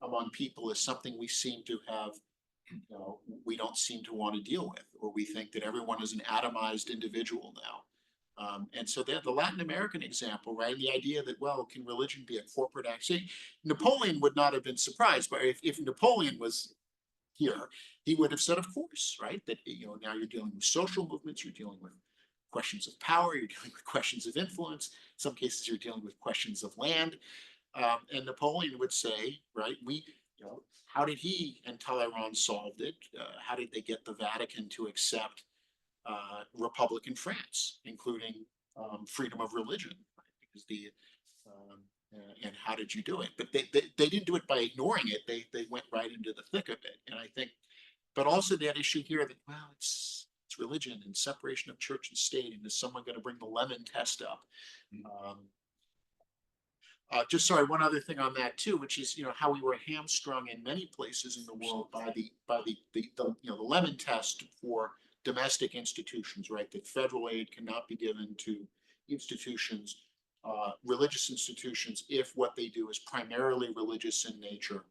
among people is something we seem to have, we don't seem to want to deal with, or we think that everyone is an atomized individual now. And so the Latin American example, right? The idea that, well, can religion be a corporate action? Napoleon would not have been surprised, but if Napoleon was here, he would have said, of course, right? That, now you're dealing with social movements, you're dealing with questions of power, you're dealing with questions of influence. In some cases, you're dealing with questions of land. And Napoleon would say, right, how did he and Talleyrand solved it? How did they get the Vatican to accept Republican France, including freedom of religion? Right? Because and how did you do it? But they didn't do it by ignoring it. They went right into the thick of it. And I think, but also that issue here that, well, it's religion and separation of church and state, and is someone going to bring the Lemon test up? Just sorry, one other thing on that too, which is how we were hamstrung in many places in the world by the Lemon test for domestic institutions, right? That federal aid cannot be given to institutions, religious institutions, if what they do is primarily religious in nature.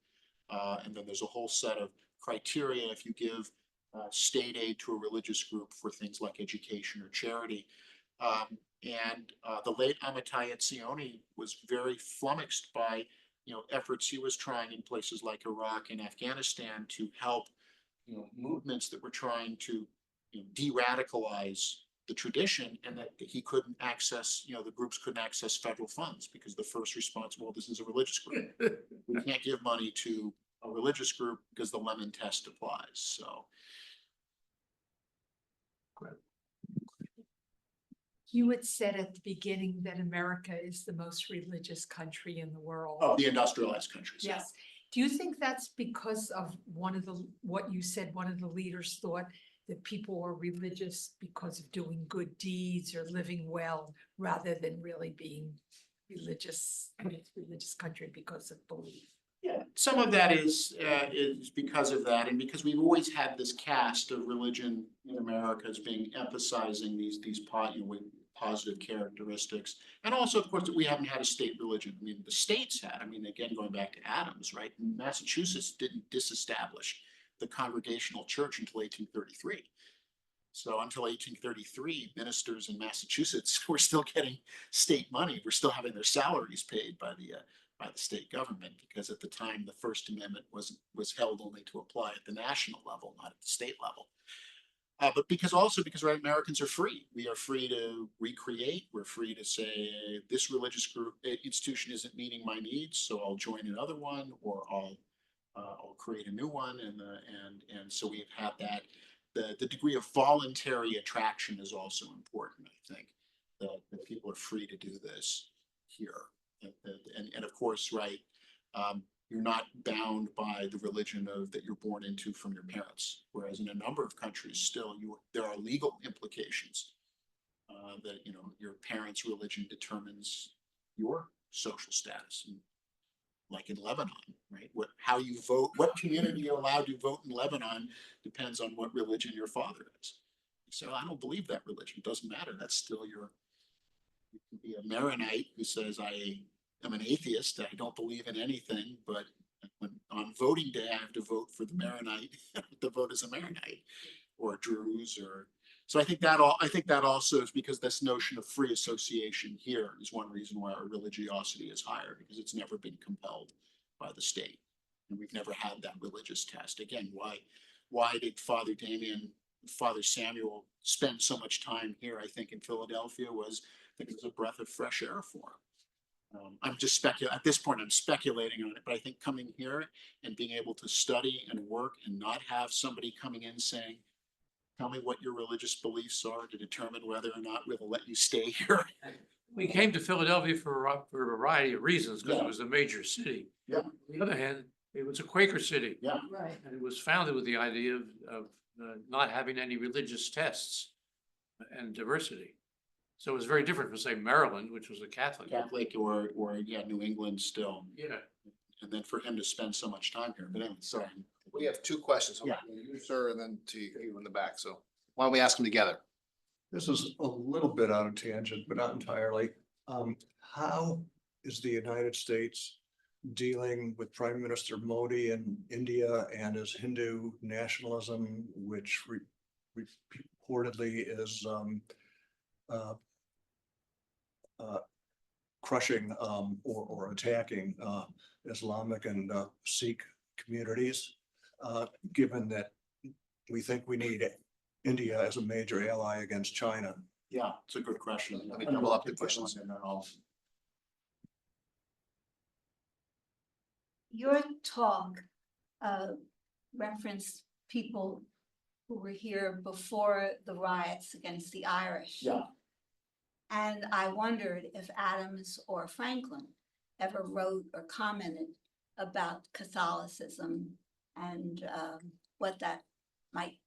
And then there's a whole set of criteria if you give state aid to a religious group for things like education or charity. And the late Amitai Etzioni was very flummoxed by efforts he was trying in places like Iraq and Afghanistan to help movements that were trying to de-radicalize the tradition, and that he couldn't access, the groups couldn't access federal funds because the first response, well, this is a religious group. We can't give money to a religious group because the Lemon test applies. So. You had said at the beginning that America is the most religious country in the world. Of the industrialized countries. yeah. Yes. Do you think that's because of what you said, one of the leaders thought that people are religious because of doing good deeds or living well, rather than really being religious, religious country because of belief? Yeah, some of that is because of that, and because we've always had this cast of religion in America as being emphasizing these positive characteristics. And also, of course, that we haven't had a state religion. I mean, the states had, I mean, again, going back to Adams, right? Massachusetts didn't disestablish the Congregational Church until 1833. So until 1833, ministers in Massachusetts were still getting state money. We're still having their salaries paid by the state government, because at the time the First Amendment was held only to apply at the national level, not at the state level. But because right, Americans are free. We are free to recreate. We're free to say this religious group institution isn't meeting my needs, so I'll join another one, or I'll create a new one. And so we've had that. The degree of voluntary attraction is also important. I think that people are free to do this here. And of course, right, you're not bound by the religion that you're born into from your parents. Whereas in a number of countries, still there are legal implications that your parents' religion determines your social status. And like in Lebanon, right? How you vote, what community you're allowed to vote in Lebanon depends on what religion your father is. So I don't believe that religion. It doesn't matter. That's still you can be a Maronite who says I'm an atheist. I don't believe in anything, but on voting day, I have to vote for the Maronite. The vote as a Maronite, or Druze, or so. I think that also is because this notion of free association here is one reason why our religiosity is higher, because it's never been compelled by the state, and we've never had that religious test. Again, why did Father Samuel spend so much time here? I think in Philadelphia it was a breath of fresh air for him. I'm just speculating at this point. I'm speculating on it, but I think coming here and being able to study and work and not have somebody coming in saying, "Tell me what your religious beliefs are to determine whether or not we'll let you stay here." We came to Philadelphia for a variety of reasons, because Yeah. it was a major city. Yeah. On the other hand, it was a Quaker city. Yeah. Right. And it was founded with the idea of not having any religious tests and diversity. So it was very different from, say, Maryland, which was a Catholic. Catholic or New England still. Yeah. And then for him to spend so much time here. But anyway, sorry. We have two questions. Yeah. You, sir, and then to you in the back. So why don't we ask them together? This is a little bit out of tangent, but not entirely. How is the United States dealing with Prime Minister Modi in India and his Hindu nationalism, which reportedly is crushing or attacking Islamic and Sikh communities, given that we think we need India as a major ally against China? Yeah, it's a good question. Let me double up the questions. And then I'll. Your talk referenced people who were here before the riots against the Irish. Yeah. And I wondered if Adams or Franklin ever wrote or commented about Catholicism and what that might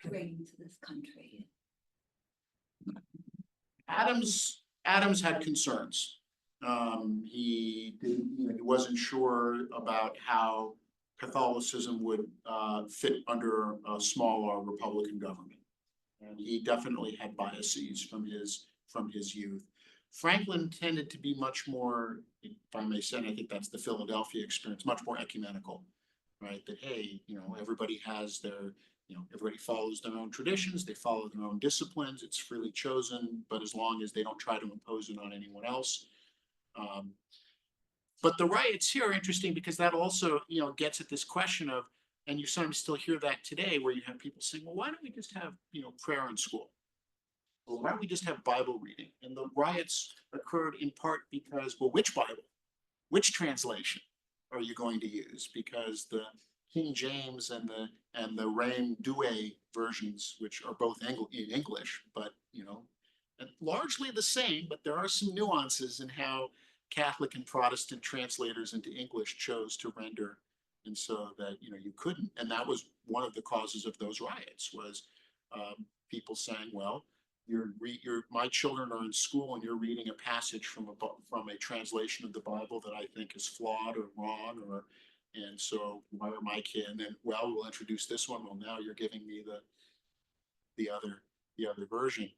bring to this country. Adams had concerns. He wasn't sure about how Catholicism would fit under a smaller Republican government, and he definitely had biases from his youth. Franklin tended to be much more, if I may say, and I think that's the Philadelphia experience, much more ecumenical, right? That, hey, everybody has their, everybody follows their own traditions, they follow their own disciplines, it's freely chosen, but as long as they don't try to impose it on anyone else. But the riots here are interesting because that also, gets at this question of, and you sometimes still hear that today, where you have people saying, well, why don't we just have, prayer in school? Well, why don't we just have Bible reading? And the riots occurred in part because, well, which Bible? Which translation are you going to use? Because the King James and the Reine Douay versions, which are both in English, but and largely the same, but there are some nuances in how Catholic and Protestant translators into English chose to render. And so that, you couldn't, and that was one of the causes of those riots was people saying, well, my children are in school and you're reading a passage from a translation of the Bible that I think is flawed or wrong, and so why are my kids? And then, well, we'll introduce this one. Well, now you're giving me the other version.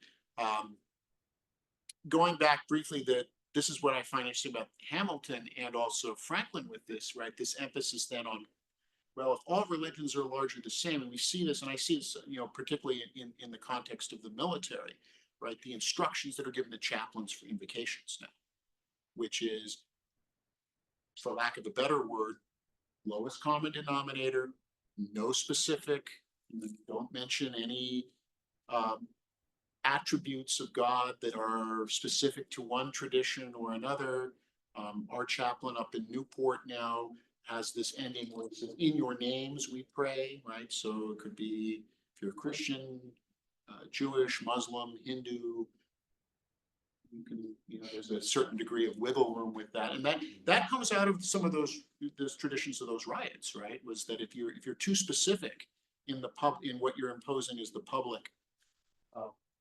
Going back briefly, this is what I find interesting about Hamilton and also Franklin with this, right? This emphasis then on, well, if all religions are largely the same, and we see this, and I see this, particularly in the context of the military, right? The instructions that are given to chaplains for invocations now, which is, for lack of a better word, lowest common denominator, no specific, don't mention any attributes of God that are specific to one tradition or another. Our chaplain up in Newport now has this ending where it says, in your names we pray, right? So it could be if you're a Christian, Jewish, Muslim, Hindu, you can, there's a certain degree of wiggle room with that. And that comes out of some of those traditions of those riots, right? Was that if you're too specific in what you're imposing as the public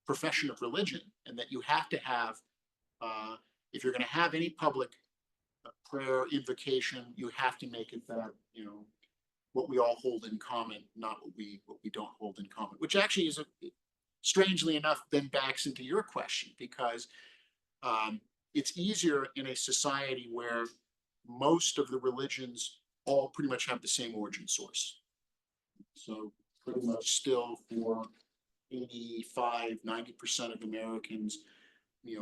profession of religion, and that you have to have, if you're going to have any public prayer invocation, you have to make it that, what we all hold in common, not what we don't hold in common, which actually is strangely enough then backs into your question, because it's easier in a society where most of the religions all pretty much have the same origin source. So pretty much still for 85–90% of Americans,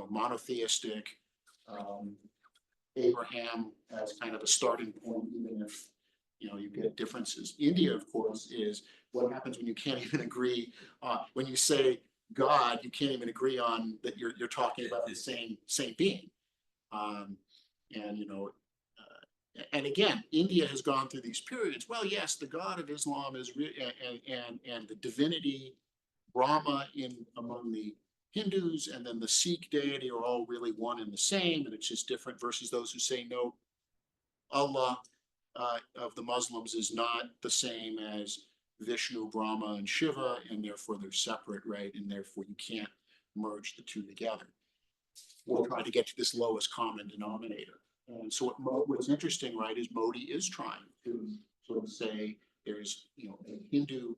monotheistic, Abraham as kind of a starting point, even if, you get differences. India, of course, is what happens when you can't even agree, when you say God, you can't even agree on that you're talking about the same being. And again, India has gone through these periods. Well, yes, the God of Islam is and the divinity Brahma among the Hindus, and then the Sikh deity are all really one and the same, and it's just different versus those who say no, Allah of the Muslims is not the same as Vishnu, Brahma, and Shiva, and therefore they're separate, right? And therefore you can't merge the two together. We'll try to get to this lowest common denominator. And so what's interesting, right, is Modi is trying to sort of say there's, a Hindu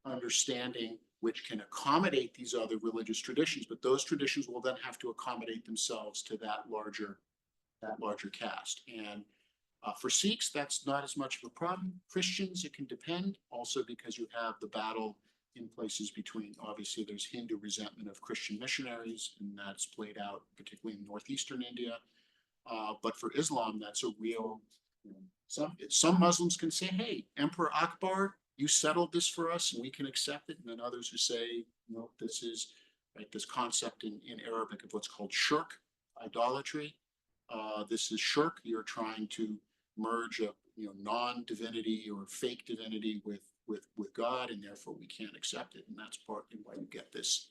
understanding which can accommodate these other religious traditions, but those traditions will then have to accommodate themselves to that larger caste. And for Sikhs, that's not as much of a problem. Christians, it can depend, also because you have the battle in places between, obviously there's Hindu resentment of Christian missionaries, and that's played out particularly in northeastern India. But for Islam, that's a real, some Muslims can say, hey, Emperor Akbar, you settled this for us and we can accept it. And then others who say, no, this is, right, this concept in Arabic of what's called shirk, idolatry. This is shirk. You're trying to merge a non-divinity or fake divinity with God, and therefore we can't accept it. And that's partly why you get this,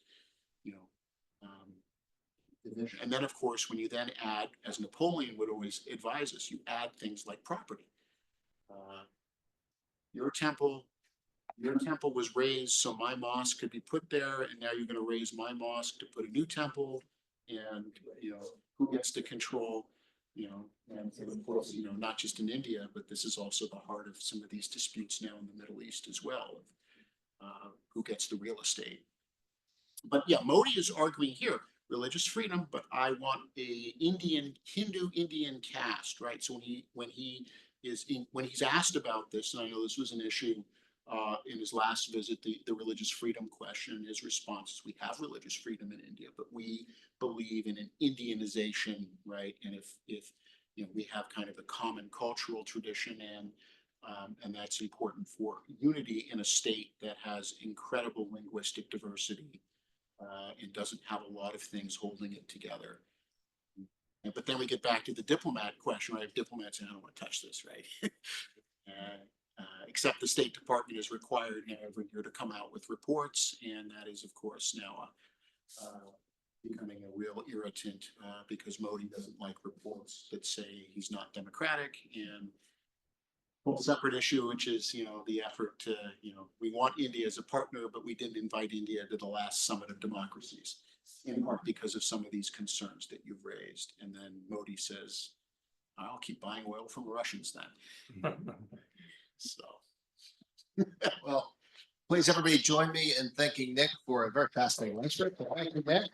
division. And then, of course, when you then add, as Napoleon would always advise us, you add things like property. Your temple was raised so my mosque could be put there, and now you're going to raise my mosque to put a new temple, and who gets to control, and of course, not just in India, but this is also the heart of some of these disputes now in the Middle East as well, who gets the real estate. But yeah, Modi is arguing here religious freedom, but I want a Hindu Indian caste, right? So when he's asked about this, and I know this was an issue in his last visit, the religious freedom question, his response is, we have religious freedom in India, but we believe in an Indianization, right? And if we have kind of a common cultural tradition, and that's important for unity in a state that has incredible linguistic diversity and doesn't have a lot of things holding it together. But then we get back to the diplomat question, right? Diplomats saying, I don't want to touch this, right? Except the State Department is required every year to come out with reports, and that is, of course, now becoming a real irritant, because Modi doesn't like reports that say he's not democratic, and whole separate issue, which is, the effort to, we want India as a partner, but we didn't invite India to the last summit of democracies, in part because of some of these concerns that you've raised. And then Modi says, I'll keep buying oil from the Russians then. So. Well, please everybody join me in thanking Nick for a very fascinating lecture. Thank you, Nick.